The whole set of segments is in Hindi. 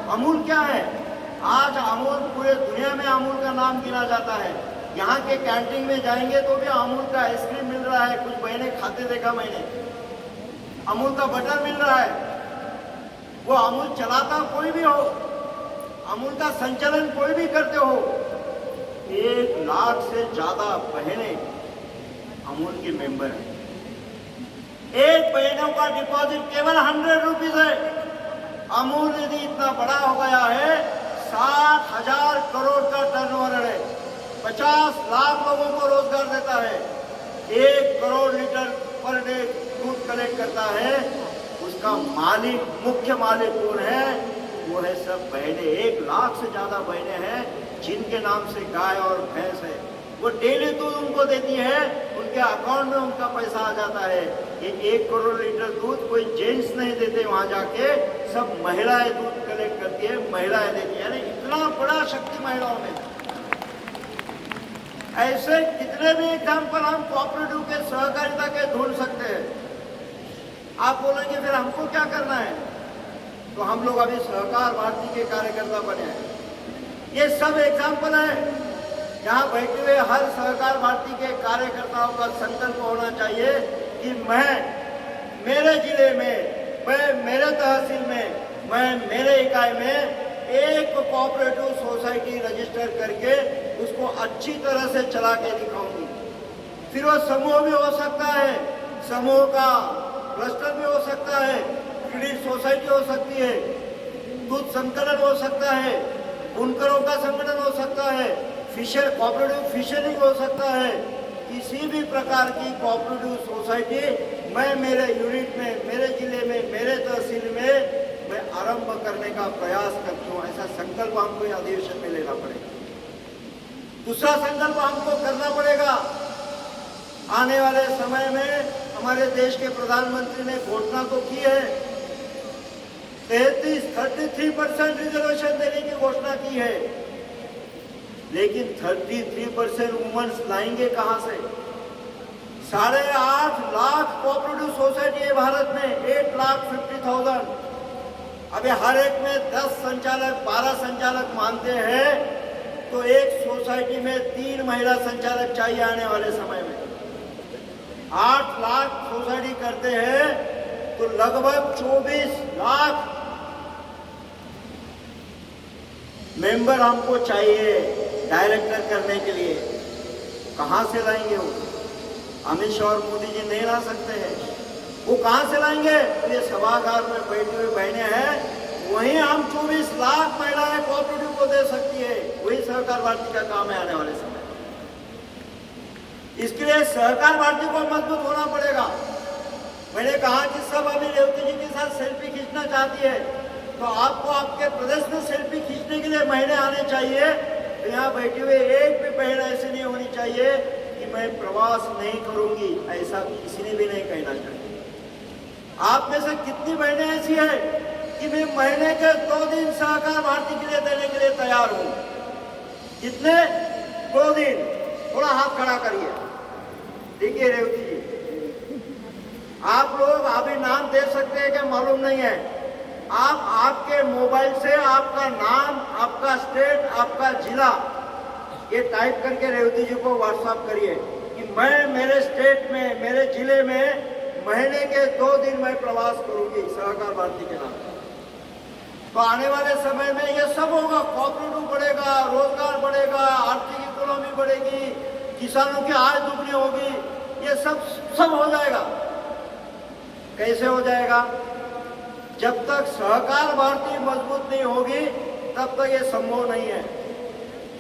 अमूल क्या है? आज अमूल पूरे दुनिया में अमूल का नाम गिना जाता है। यहाँ के कैंटीन में जाएंगे तो भी अमूल का आइसक्रीम मिल रहा है, कुछ बहने खाते देखा मैंने। अमूल का बटर मिल रहा है। वो अमूल चलाता कोई भी हो, अमूल का संचालन कोई भी करते हो, 1 लाख से ज्यादा बहने अमूल की मेंबर है। एक बहनों का डिपॉजिट केवल 100 रुपीज है। अमूल यदि इतना बड़ा हो गया है, 60,000 करोड़ का टर्नओवर है, 50 लाख लोगों को रोजगार देता है, 1 करोड़ लीटर पर डे दूध कलेक्ट करता है। उसका मालिक, मुख्य मालिक कौन है? वो है सब बहने। 1 लाख से ज्यादा बहने हैं जिनके नाम से गाय और भैंस है। वो डेली दूध उनको देती है, उनके अकाउंट में उनका पैसा आ जाता है। ये 1 करोड़ लीटर दूध कोई जेंट्स नहीं देते, वहां जाके सब महिलाएं दूध कलेक्ट करती है, महिलाएं देती है। यानी इतना बड़ा शक्ति महिलाओं में। ऐसे कितने भी एग्जाम्पल हम कोऑपरेटिव के, सहकारिता के ढूंढ सकते हैं। आप बोलेंगे फिर हमको क्या करना है? तो हम लोग अभी सहकार भारती के कार्यकर्ता बने हैं। ये सब एग्जाम्पल है। यहाँ बैठे हुए हर सहकार भारती के कार्यकर्ताओं का संकल्प होना चाहिए कि मैं मेरे जिले में, मैं मेरे तहसील में, मैं मेरे इकाई में एक कोऑपरेटिव सोसाइटी रजिस्टर करके उसको अच्छी तरह से चला के दिखाऊंगी। फिर वो समूह भी हो सकता है, समूह का क्लस्टर भी हो सकता है, क्रेडिट सोसाइटी हो सकती है, दूध संकलन हो सकता है, बुनकरों का संगठन हो सकता है, फिशर कोऑपरेटिव फिशरिंग हो सकता है। किसी भी प्रकार की कोऑपरेटिव सोसाइटी मैं मेरे यूनिट में, मेरे जिले में, मेरे तहसील में मैं आरंभ करने का प्रयास करती हूँ। ऐसा संकल्प हमको अधिवेशन में लेना पड़ेगा। दूसरा संकल्प हमको करना पड़ेगा, आने वाले समय में हमारे देश के प्रधानमंत्री ने घोषणा तो की है, 33% रिजर्वेशन देने की घोषणा की है, लेकिन 33% वुमेन्स लाएंगे कहां से? 8.5 लाख कोऑपरेटिव सोसाइटी है भारत में, 8,50,000। अभी हर एक में 10 संचालक, 12 संचालक मानते हैं, तो एक सोसाइटी में 3 महिला संचालक चाहिए आने वाले समय में। 8 लाख सोसाइटी करते हैं तो लगभग 24 लाख मेंबर हमको चाहिए डायरेक्टर करने के लिए। कहां से लाएंगे वो? अमित शाह और मोदी जी नहीं ला सकते हैं। वो कहां से लाएंगे? ये सभागार में बैठे हुए बहने हैं, वहीं हम 24 लाख महिलाएं कोऑपरेटिव को दे सकती है। वही सहकार भारती का काम है आने वाले समय। इसके लिए सहकार भारती को मजबूत होना पड़ेगा। मैंने कहा कि सब अभी रेवती जी के साथ सेल्फी खींचना चाहती है, तो आपको आपके प्रदेश में सेल्फी खींचने के लिए महीने आने चाहिए। तो यहाँ बैठे हुए एक भी बहन ऐसी नहीं होनी चाहिए कि मैं प्रवास नहीं करूंगी, ऐसा किसी ने भी नहीं कहना चाहिए। आप में से कितनी बहनें ऐसी है कि मैं महीने के 2 दिन सहकार भारती के लिए देने के लिए तैयार हूं? कितने? 2 दिन। थोड़ा हाथ खड़ा करिए। देखिए रेवती जी, आप लोग अभी नाम दे सकते हैं क्या मालूम नहीं है। आप आपके मोबाइल से आपका नाम, आपका स्टेट, आपका जिला ये टाइप करके रेवती जी को व्हाट्सएप करिए कि मैं मेरे स्टेट में, मेरे जिले में महीने के 2 दिन मैं प्रवास करूंगी सहकार भारती के नाम। तो आने वाले समय में ये सब होगा, कोऑपरेटिव बढ़ेगा, रोजगार बढ़ेगा, आर्थिक इकोनॉमी बढ़ेगी, किसानों की आय दुगनी होगी, ये सब हो जाएगा। कैसे हो जाएगा? जब तक सहकार भारती मजबूत नहीं होगी तब तक ये संभव नहीं है।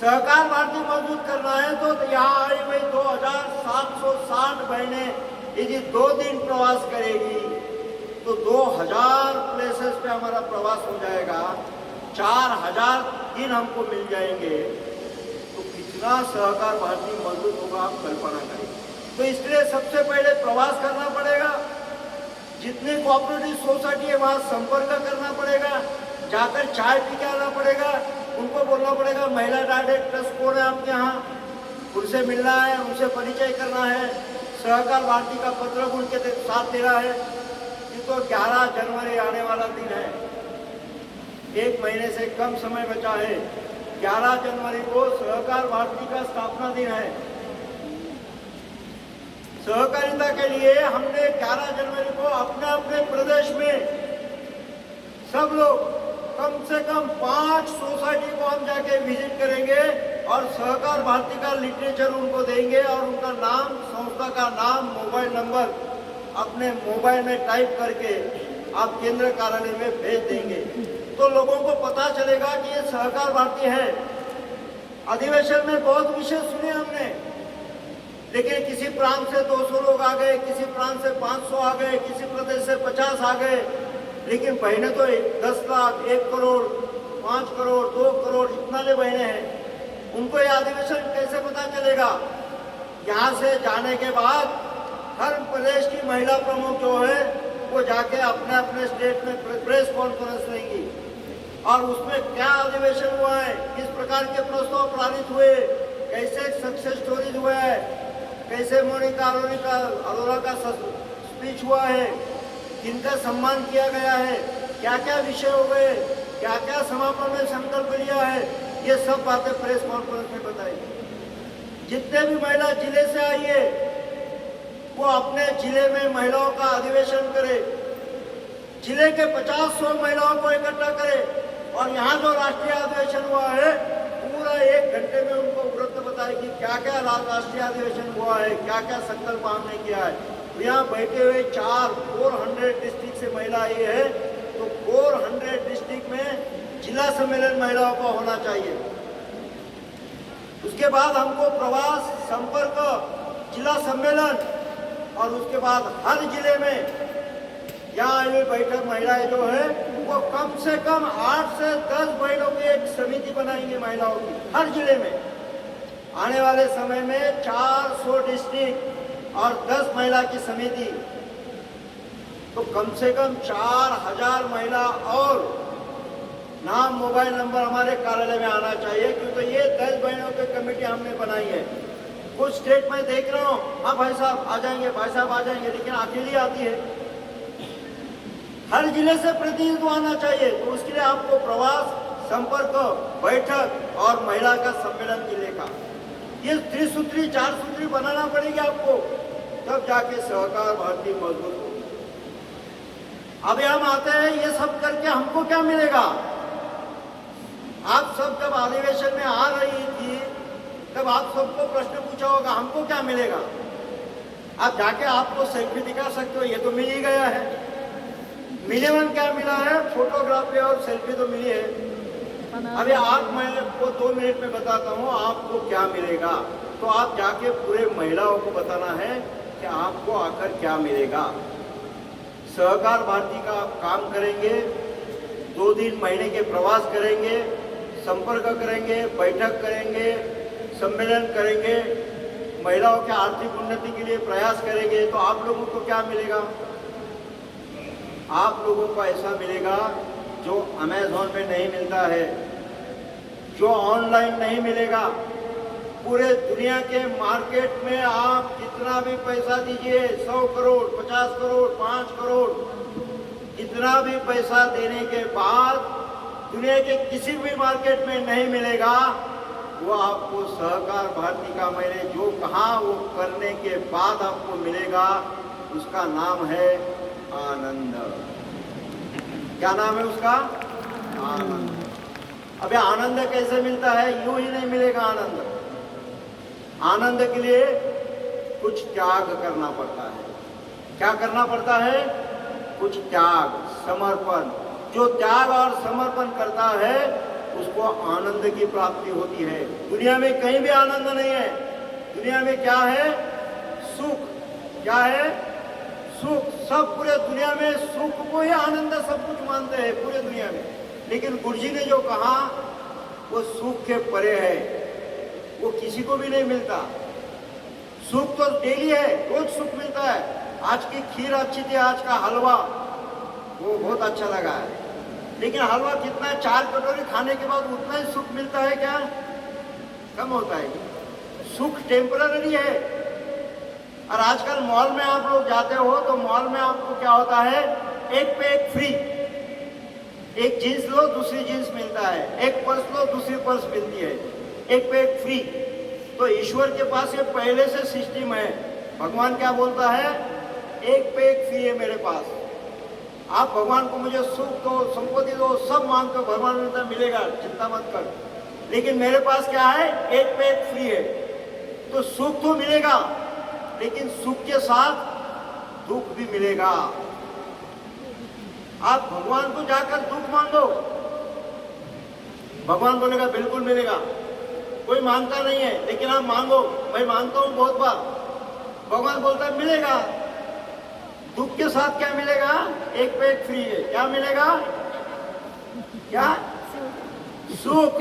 सहकार भारती मजबूत करना है तो यहाँ आई हुई 2760 बहनें यदि 2 दिन प्रवास करेगी तो 2000 प्लेसेस पे हमारा प्रवास हो जाएगा, 4000 दिन हमको मिल जाएंगे। तो कितना सहकार भारती मजबूत होगा आप कल्पना करें। तो इसलिए सबसे पहले प्रवास करना पड़ेगा, जितनी कोऑपरेटिव सोसाइटी है वहाँ संपर्क करना पड़ेगा, जाकर चाय पी के आना पड़ेगा, उनको बोलना पड़ेगा महिला डायरेक्टर्स कौन है आपके यहाँ, उनसे मिलना है, उनसे परिचय करना है, सहकार भारती का पत्र उनके साथ देना है। ये तो 11 जनवरी आने वाला दिन है। 1 महीने से कम समय बचा है। 11 जनवरी को सहकार भारती का स्थापना दिन है। सहकारिता के लिए हमने 11 जनवरी को अपने अपने प्रदेश में सब लोग कम से कम 5 सोसाइटी को हम जाके विजिट करेंगे और सहकार भारती का लिटरेचर उनको देंगे और उनका नाम, संस्था का नाम, मोबाइल नंबर अपने मोबाइल में टाइप करके आप केंद्र कार्यालय में भेज देंगे तो लोगों को पता चलेगा कि ये सहकार भारती है। अधिवेशन में बहुत विषय सुने हमने, लेकिन किसी प्रांत से 200 लोग आ गए, किसी प्रांत से 500 आ गए, किसी प्रदेश से 50 आ गए, लेकिन बहने तो 10 लाख, 1 करोड़, 5 करोड़, 2 करोड़ इतना ले बहने हैं। उनको ये अधिवेशन कैसे पता चलेगा? यहाँ से जाने के बाद हर प्रदेश की महिला प्रमुख जो है वो जाके अपने अपने स्टेट में प्रेस कॉन्फ्रेंस लेंगी और उसमें क्या अधिवेशन हुआ है, किस प्रकार के प्रस्ताव पारित हुए, कैसे सक्सेस स्टोरीज हुआ है, कैसे मोनिका अरोरा का स्पीच हुआ है, किनका सम्मान किया गया है, क्या क्या विषय हो गए, क्या क्या समापन में संकल्प लिया है, ये सब बातें प्रेस कॉन्फ्रेंस में बताई। जितने भी महिला जिले से आई है वो अपने जिले में महिलाओं का अधिवेशन करे, जिले के 50-100 महिलाओं को इकट्ठा करे और यहाँ जो राष्ट्रीय अधिवेशन हुआ है पूरा 1 घंटे में उनको व्रत बताए कि क्या क्या राष्ट्रीय अधिवेशन हुआ है, क्या क्या संकल्प हमने किया है। तो यहाँ बैठे हुए 400 डिस्ट्रिक्ट से महिला आई है तो 400 डिस्ट्रिक्ट में जिला सम्मेलन महिलाओं का होना चाहिए। उसके बाद हमको प्रवास, संपर्क, जिला सम्मेलन और उसके बाद हर जिले में यहाँ ये बैठक महिलाएं जो है वो कम से कम 8 से 10 बहनों की एक समिति बनाएंगे महिलाओं की हर जिले में। आने वाले समय में 400 डिस्ट्रिक्ट और 10 महिला की समिति, तो कम से कम 4000 महिला और नाम, मोबाइल नंबर हमारे कार्यालय में आना चाहिए, क्योंकि ये 10 बहनों की कमेटी हमने बनाई है। कुछ स्टेट में देख रहा हूँ, हाँ भाई साहब आ जाएंगे, भाई साहब आ जाएंगे, लेकिन अकेली आती है। हर जिले से प्रतिनिधित्व आना चाहिए, तो उसके लिए आपको प्रवास, संपर्क, बैठक और महिला का सम्मेलन मिलेगा। ये त्रिसूत्री, 4 सूत्री बनाना पड़ेगी आपको, तब जाके सहकार भारती मजबूत होगी। अभी हम आते हैं, ये सब करके हमको क्या मिलेगा? आप सब जब अधिवेशन में आ रही थी तब आप सबको प्रश्न पूछा होगा हमको क्या मिलेगा। आप जाके आपको सेल्फी दिखा सकते हो, ये तो मिल ही गया है। मिनिमम क्या मिला है? फोटोग्राफी और सेल्फी तो मिली है। अभी मैं आपको 2 मिनट में बताता हूँ आपको क्या मिलेगा। तो आप जाके पूरे महिलाओं को बताना है कि आपको आकर क्या मिलेगा। सहकार भारती का आप काम करेंगे, 2 दिन महीने के प्रवास करेंगे, संपर्क करेंगे, बैठक करेंगे, सम्मेलन करेंगे, महिलाओं के आर्थिक उन्नति के लिए प्रयास करेंगे, तो आप लोगों को क्या मिलेगा? आप लोगों को ऐसा मिलेगा जो अमेज़न पे नहीं मिलता है, जो ऑनलाइन नहीं मिलेगा। पूरे दुनिया के मार्केट में आप जितना भी पैसा दीजिए, 100 करोड़, 50 करोड़, 5 करोड़, जितना भी पैसा देने के बाद दुनिया के किसी भी मार्केट में नहीं मिलेगा। वो आपको सहकार भारती का मैंने जो कहा वो करने के बाद आपको मिलेगा। उसका नाम है आनंद। क्या नाम है उसका? आनंद। अबे आनंद कैसे मिलता है? यूं ही नहीं मिलेगा आनंद। आनंद के लिए कुछ त्याग करना पड़ता है। क्या करना पड़ता है? कुछ त्याग, समर्पण। जो त्याग और समर्पण करता है उसको आनंद की प्राप्ति होती है। दुनिया में कहीं भी आनंद नहीं है। दुनिया में क्या है? सुख। क्या है? सुख। सब पूरे दुनिया में सुख को ही आनंद सब कुछ मानते हैं पूरे दुनिया में। लेकिन गुरुजी ने जो कहा वो सुख के परे है, वो किसी को भी नहीं मिलता। सुख तो डेली है, रोज सुख मिलता है। आज की खीर अच्छी थी, आज का हलवा वो बहुत अच्छा लगा है, लेकिन हलवा कितना, 4 कटोरी खाने के बाद उतना ही सुख मिलता है क्या? कम होता है। सुख टेम्पररी है। और आजकल मॉल में आप लोग जाते हो तो मॉल में आपको क्या होता है? एक पे एक फ्री। एक जीन्स लो दूसरी जीन्स मिलता है, एक पर्स लो दूसरी पर्स मिलती है, एक पे एक फ्री। तो ईश्वर के पास ये पहले से सिस्टम है। भगवान क्या बोलता है, एक पे एक फ्री है मेरे पास। आप भगवान को मुझे सुख दो, संपत्ति दो, सब मांगो, भगवान में मिलेगा, चिंता मत कर। लेकिन मेरे पास क्या है, एक पे एक फ्री है। तो सुख तो मिलेगा, लेकिन सुख के साथ दुख भी मिलेगा। आप भगवान को जाकर दुख मांगो, भगवान बोलेगा बिल्कुल मिलेगा। कोई मांगता नहीं है, लेकिन आप मांगो। मैं मांगता हूं बहुत बार, भगवान बोलता है मिलेगा। दुख के साथ क्या मिलेगा, एक पे एक फ्री है। क्या मिलेगा, क्या, सुख।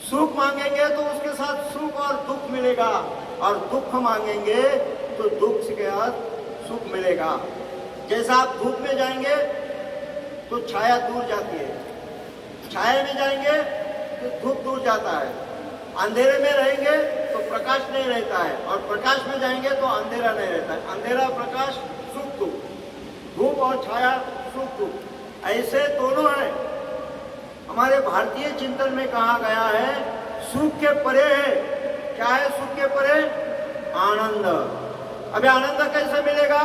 सुख मांगेंगे तो उसके साथ सुख और दुख मिलेगा, और दुख मांगेंगे तो दुख के साथ सुख मिलेगा। जैसा आप धूप में जाएंगे तो छाया दूर जाती है, छाया में जाएंगे तो धूप दूर जाता है। अंधेरे में रहेंगे तो प्रकाश नहीं रहता है, और प्रकाश में जाएंगे तो अंधेरा नहीं रहता है। अंधेरा प्रकाश, सुख दुख, धूप और छाया, सुख दुख, ऐसे दोनों है। हमारे भारतीय चिंतन में कहा गया है सुख के परे है। क्या है सुख के परे, आनंद। अभी आनंद कैसे मिलेगा,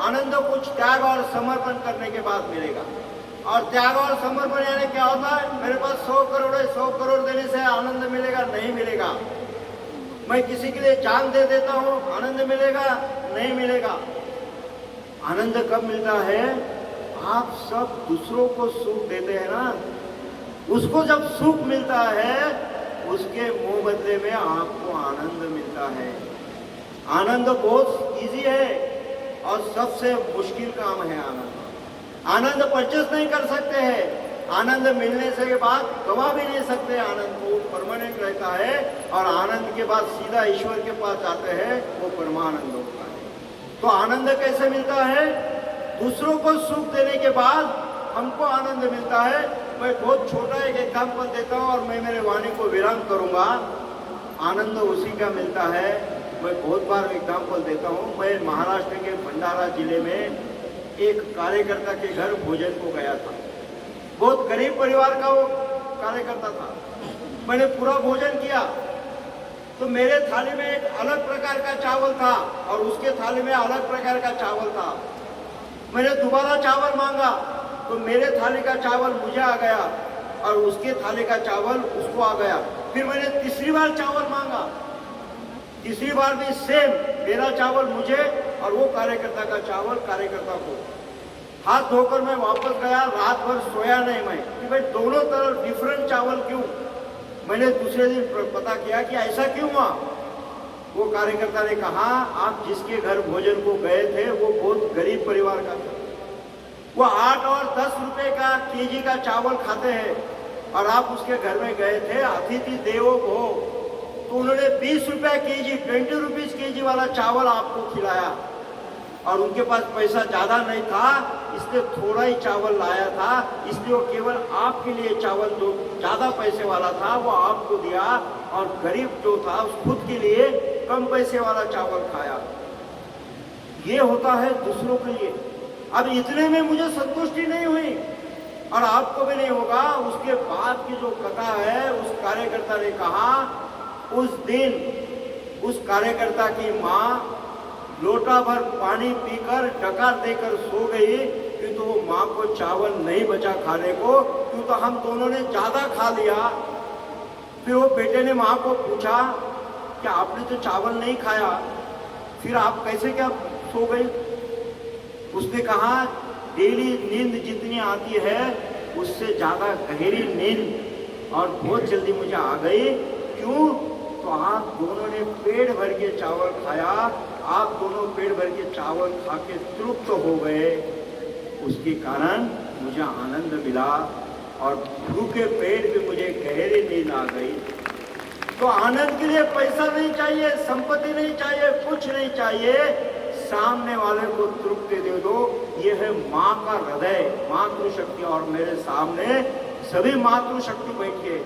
आनंद कुछ त्याग और समर्पण करने के बाद मिलेगा। और त्याग और समर्पण यानी क्या होता है, मेरे पास 100 करोड़ है, 100 करोड़ देने से आनंद मिलेगा, नहीं मिलेगा। मैं किसी के लिए जान दे देता हूं, आनंद मिलेगा, नहीं मिलेगा। आनंद कब मिलता है, आप सब दूसरों को सुख देते हैं ना, उसको जब सुख मिलता है उसके मुंह बदले में आपको आनंद मिलता है। आनंद बहुत इजी है और सबसे मुश्किल काम है आनंद। आनंद परचेस नहीं कर सकते हैं, आनंद मिलने से के बाद गवा भी नहीं सकते। आनंद को परमानेंट रहता है, और आनंद के बाद सीधा ईश्वर के पास जाते हैं, वो परमानंद होता है। तो आनंद कैसे मिलता है, दूसरों को सुख देने के बाद हमको आनंद मिलता है। मैं बहुत छोटा एक एग्जाम्पल देता हूँ और मैं मेरे वाणी को विराम करूंगा। आनंद उसी का मिलता है, मैं बहुत बार एग्जाम्पल देता हूँ। मैं महाराष्ट्र के भंडारा जिले में एक कार्यकर्ता के घर भोजन को गया था। बहुत गरीब परिवार का वो कार्यकर्ता था। मैंने पूरा भोजन किया तो मेरे थाली में एक अलग प्रकार का चावल था और उसके थाली में अलग प्रकार का चावल था। मैंने दोबारा चावल मांगा तो मेरे थाली का चावल मुझे आ गया और उसके थाली का चावल उसको आ गया। फिर मैंने तीसरी बार चावल मांगा, तीसरी बार भी सेम, मेरा चावल मुझे और वो कार्यकर्ता का चावल कार्यकर्ता को। हाथ धोकर मैं वापस गया, रात भर सोया नहीं मैं कि भाई दोनों तरफ डिफरेंट चावल क्यों। मैंने दूसरे दिन पता किया कि ऐसा क्यों हुआ। वो कार्यकर्ता ने कहा आप जिसके घर भोजन को गए थे वो बहुत गरीब परिवार का था, वो 8 और 10 रुपए का केजी का चावल खाते हैं, और आप उसके घर में गए थे अतिथि देवो भव, तो उन्होंने 20 रुपए केजी, 20 रुपीज केजी वाला चावल आपको खिलाया। और उनके पास पैसा ज़्यादा नहीं था, इसलिए थोड़ा ही चावल लाया था, इसलिए वो केवल आपके लिए चावल जो ज़्यादा पैसे वाला था वो आपको दिया, और गरीब जो था उस खुद के लिए कम पैसे वाला चावल खाया। ये होता है दूसरों के लिए। अब इतने में मुझे संतुष्टि नहीं हुई और आपको भी नहीं होगा। उसके बाद की जो कथा है, उस कार्यकर्ता ने कहा उस दिन उस कार्यकर्ता की माँ लोटा भर पानी पीकर डकार देकर सो गई, क्योंकि तो वो माँ को चावल नहीं बचा खाने को, क्यों तो हम दोनों ने ज्यादा खा लिया। फिर वो बेटे ने माँ को पूछा कि आपने तो चावल नहीं खाया, फिर आप कैसे क्या सो गई। उसने कहा डेली नींद जितनी आती है उससे ज्यादा गहरी नींद और बहुत जल्दी मुझे आ गई। क्यों, तो आप दोनों ने पेट भर के चावल खाया, आप दोनों पेट भर के चावल खा के तृप्त हो गए, उसके कारण मुझे आनंद मिला और भूखे पेट पे मुझे गहरी नींद आ गई। तो आनंद के लिए पैसा नहीं चाहिए, संपत्ति नहीं चाहिए, कुछ नहीं चाहिए, सामने वाले को तृप्ति दे दो। ये है माँ का हृदय, मातृशक्ति। और मेरे सामने सभी मातृशक्ति बैठे,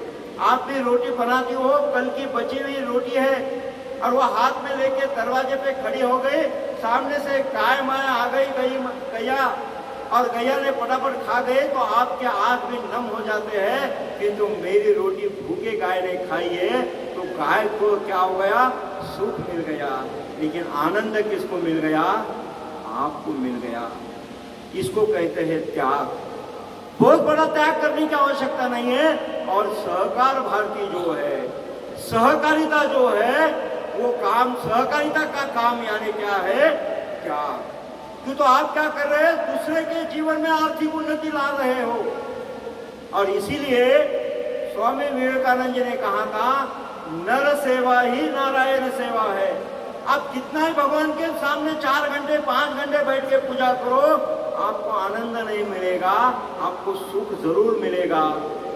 आप भी रोटी बनाती हो, कल की बची हुई रोटी है और वो हाथ में लेके दरवाजे पे खड़ी हो गई, सामने से गाय माया आ गई, गैया और गैया ने फटाफट खा गए तो आपके आंख भी नम हो जाते हैं, किंतु मेरी रोटी भूखे गाय ने खाई है तो गाय को क्या हो गया, सुख मिल गया। लेकिन आनंद किसको मिल गया, आपको मिल गया। इसको कहते हैं त्याग। बहुत बड़ा त्याग करने की आवश्यकता नहीं है। और सहकार भारती जो है, सहकारिता जो है, वो काम, सहकारिता का काम यानी क्या है, त्याग। क्यों, तो आप क्या कर रहे हैं, दूसरे के जीवन में आर्थिक उन्नति ला रहे हो। और इसीलिए स्वामी विवेकानंद जी ने कहा था, नर सेवा ही नारायण सेवा है। आप कितना ही भगवान के सामने 4 घंटे 5 घंटे बैठ के पूजा करो, आपको आनंद नहीं मिलेगा, आपको सुख जरूर मिलेगा।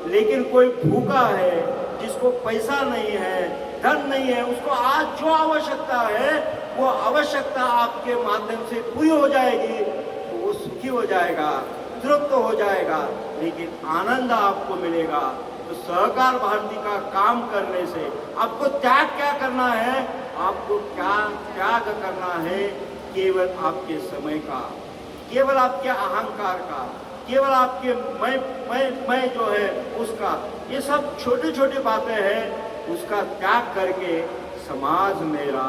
लेकिन कोई भूखा है, जिसको पैसा नहीं है, धन नहीं है, उसको आज जो आवश्यकता है वो आवश्यकता आपके माध्यम से पूरी हो जाएगी, तो वो सुखी हो जाएगा, तृप्त हो जाएगा, लेकिन आनंद आपको मिलेगा। तो सहकार भारती का काम करने से आपको त्याग क्या करना है, आपको क्या त्याग करना है, केवल आपके समय का, केवल आपके अहंकार का, केवल आपके मैं जो है उसका, ये सब छोटी छोटी बातें हैं, उसका त्याग करके समाज मेरा,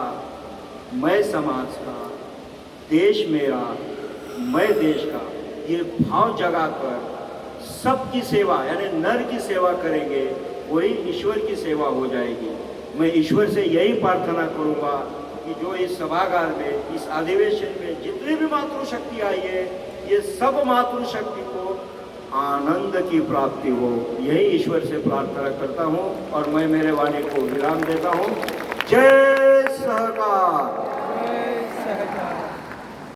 मैं समाज का, देश मेरा, मैं देश का, ये भाव जगाकर सबकी सेवा यानी नर की सेवा करेंगे, वही ईश्वर की सेवा हो जाएगी। मैं ईश्वर से यही प्रार्थना करूंगा कि जो इस सभागार में, इस अधिवेशन में जितनी भी मातृशक्ति आई है, ये सब मातृशक्ति को आनंद की प्राप्ति हो, यही ईश्वर से प्रार्थना करता हूँ। और मैं मेरे वाणी को विराम देता हूँ। जय सहकार।